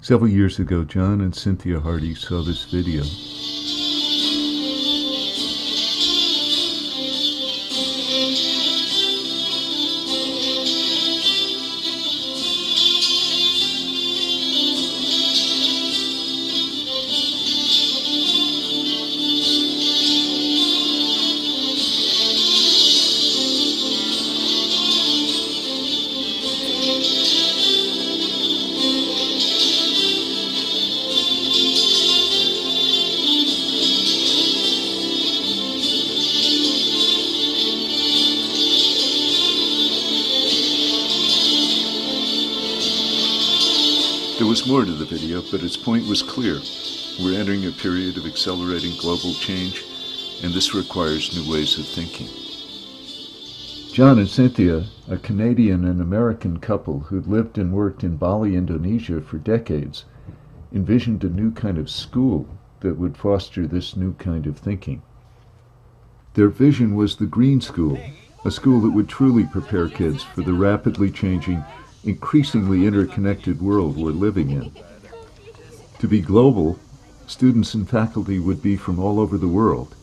Several years ago, John and Cynthia Hardy saw this video. There was more to the video, but its point was clear. We're entering a period of accelerating global change, and this requires new ways of thinking. John and Cynthia, a Canadian and American couple who'd lived and worked in Bali, Indonesia for decades, envisioned a new kind of school that would foster this new kind of thinking. Their vision was the Green School, a school that would truly prepare kids for the rapidly changing, increasingly interconnected world we're living in. To be global, students and faculty would be from all over the world.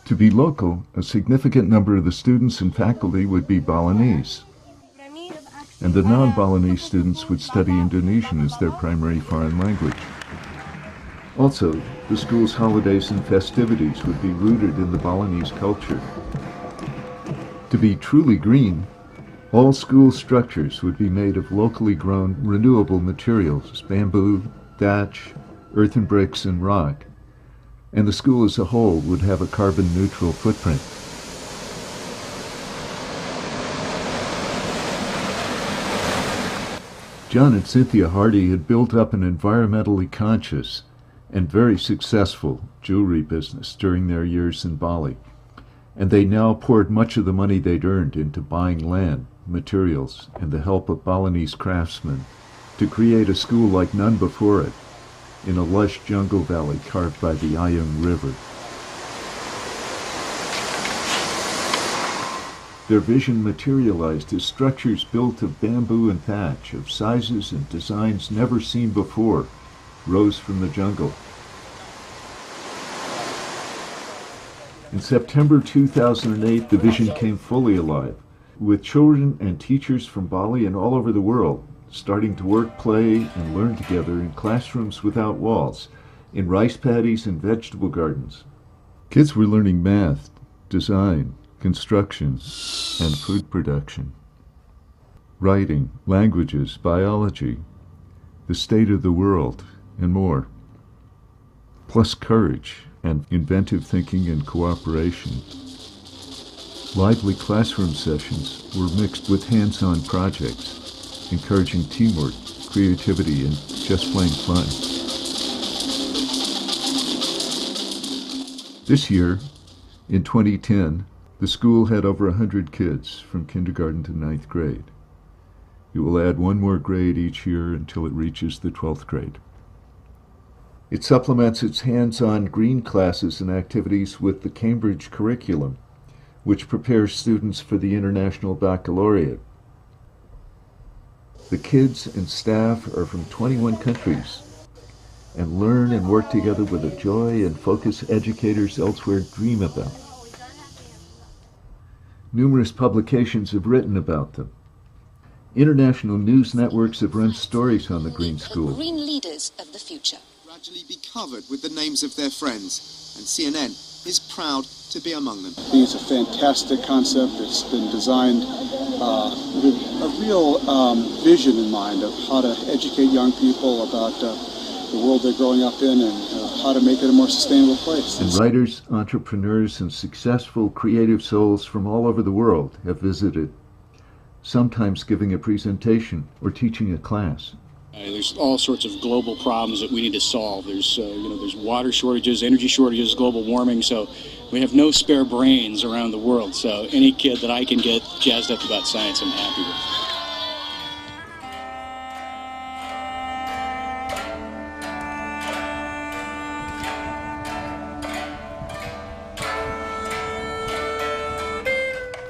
To be local, a significant number of the students and faculty would be Balinese. And the non-Balinese students would study Indonesian as their primary foreign language. Also, the school's holidays and festivities would be rooted in the Balinese culture. To be truly green, all school structures would be made of locally grown, renewable materials, bamboo, thatch, earthen bricks, and rock. And the school as a whole would have a carbon-neutral footprint. John and Cynthia Hardy had built up an environmentally conscious and very successful jewelry business during their years in Bali, and they now poured much of the money they'd earned into buying land, materials, and the help of Balinese craftsmen to create a school like none before it in a lush jungle valley carved by the Ayung River. Their vision materialized as structures built of bamboo and thatch, of sizes and designs never seen before, rose from the jungle. In September 2008, the vision came fully alive, with children and teachers from Bali and all over the world starting to work, play, and learn together in classrooms without walls, in rice paddies and vegetable gardens. Kids were learning math, design, construction, and food production, writing, languages, biology, the state of the world, and more. Plus courage and inventive thinking and cooperation. Lively classroom sessions were mixed with hands-on projects, encouraging teamwork, creativity, and just plain fun. This year, in 2010, the school had over 100 kids from kindergarten to 9th grade. It will add one more grade each year until it reaches the 12th grade. It supplements its hands-on green classes and activities with the Cambridge curriculum, which prepares students for the International Baccalaureate. The kids and staff are from 21 countries and learn and work together with a joy and focus educators elsewhere dream about. Numerous publications have written about them. International news networks have run stories on the Green School. Green leaders of the future. Gradually be covered with the names of their friends, and CNN is proud to be among them. I think it's a fantastic concept. It's been designed with a real vision in mind of how to educate young people about the world they're growing up in and how to make it a more sustainable place. And writers, entrepreneurs, and successful creative souls from all over the world have visited, sometimes giving a presentation or teaching a class. There's all sorts of global problems that we need to solve. There's water shortages, energy shortages, global warming. So we have no spare brains around the world. So any kid that I can get jazzed up about science, I'm happy with.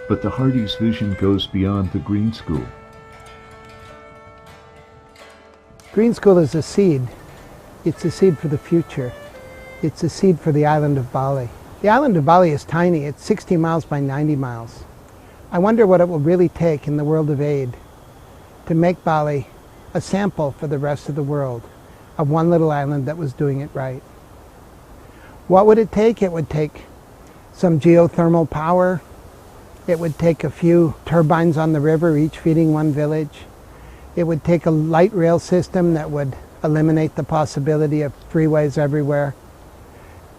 But the Hardy's vision goes beyond the Green School. Green School is a seed. It's a seed for the future. It's a seed for the island of Bali. The island of Bali is tiny. It's 60 miles by 90 miles. I wonder what it will really take in the world of aid to make Bali a sample for the rest of the world of one little island that was doing it right. What would it take? It would take some geothermal power. It would take a few turbines on the river, each feeding one village. It would take a light rail system that would eliminate the possibility of freeways everywhere.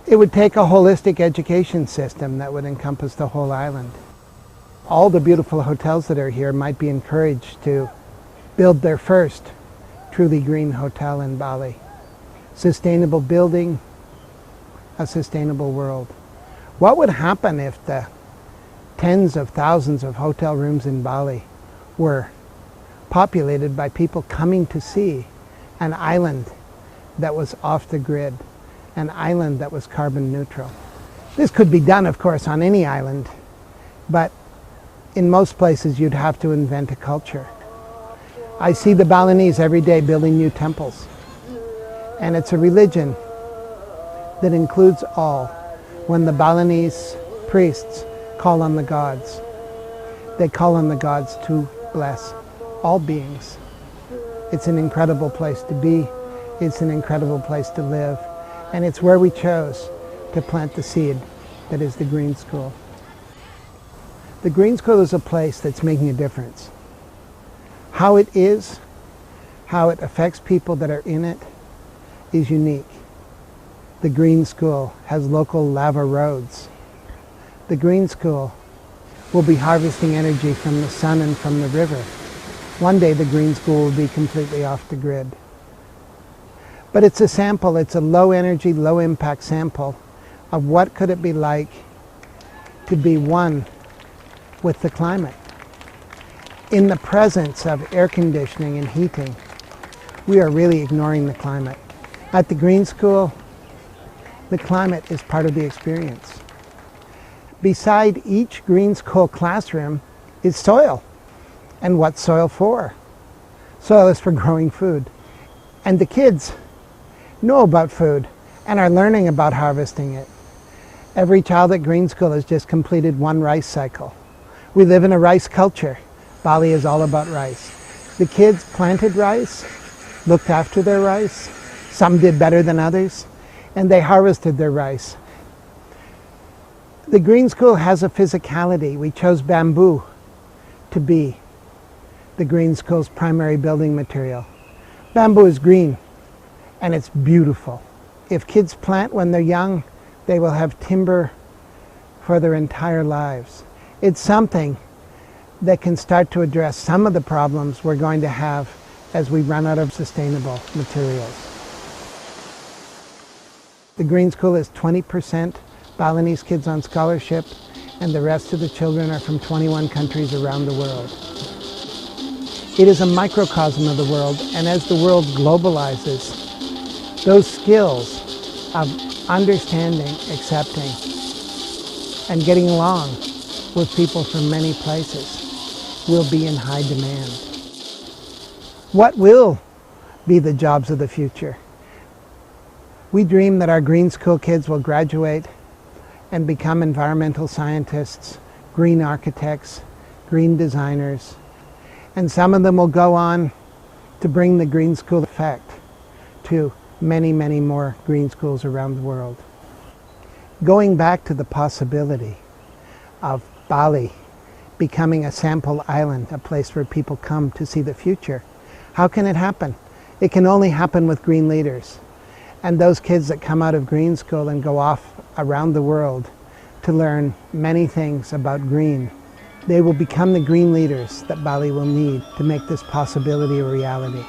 It would take a holistic education system that would encompass the whole island. All the beautiful hotels that are here might be encouraged to build their first truly green hotel in Bali. Sustainable building, a sustainable world. What would happen if the tens of thousands of hotel rooms in Bali were populated by people coming to see an island that was off the grid, an island that was carbon neutral? This could be done, of course, on any island, but in most places you'd have to invent a culture. I see the Balinese every day building new temples, and it's a religion that includes all. When the Balinese priests call on the gods, they call on the gods to bless all beings. It's an incredible place to be. It's an incredible place to live. And it's where we chose to plant the seed that is the Green School. The Green School is a place that's making a difference. How it is, how it affects people that are in it, is unique. The Green School has local lava roads. The Green School will be harvesting energy from the sun and from the river. One day the Green School will be completely off the grid. But it's a sample, it's a low energy, low impact sample of what could it be like to be one with the climate. In the presence of air conditioning and heating, we are really ignoring the climate. At the Green School, the climate is part of the experience. Beside each Green School classroom is soil. And what's soil for? Soil is for growing food. And the kids know about food and are learning about harvesting it. Every child at Green School has just completed one rice cycle. We live in a rice culture. Bali is all about rice. The kids planted rice, looked after their rice. Some did better than others, and they harvested their rice. The Green School has a physicality. We chose bamboo to be the Green School's primary building material. Bamboo is green, and it's beautiful. If kids plant when they're young, they will have timber for their entire lives. It's something that can start to address some of the problems we're going to have as we run out of sustainable materials. The Green School is 20% Balinese kids on scholarship, and the rest of the children are from 21 countries around the world. It is a microcosm of the world, and as the world globalizes, those skills of understanding, accepting, and getting along with people from many places will be in high demand. What will be the jobs of the future? We dream that our Green School kids will graduate and become environmental scientists, green architects, green designers, and some of them will go on to bring the Green School effect to many, many more Green Schools around the world. Going back to the possibility of Bali becoming a sample island, a place where people come to see the future, how can it happen? It can only happen with green leaders. And those kids that come out of Green School and go off around the world to learn many things about green, they will become the green leaders that Bali will need to make this possibility a reality.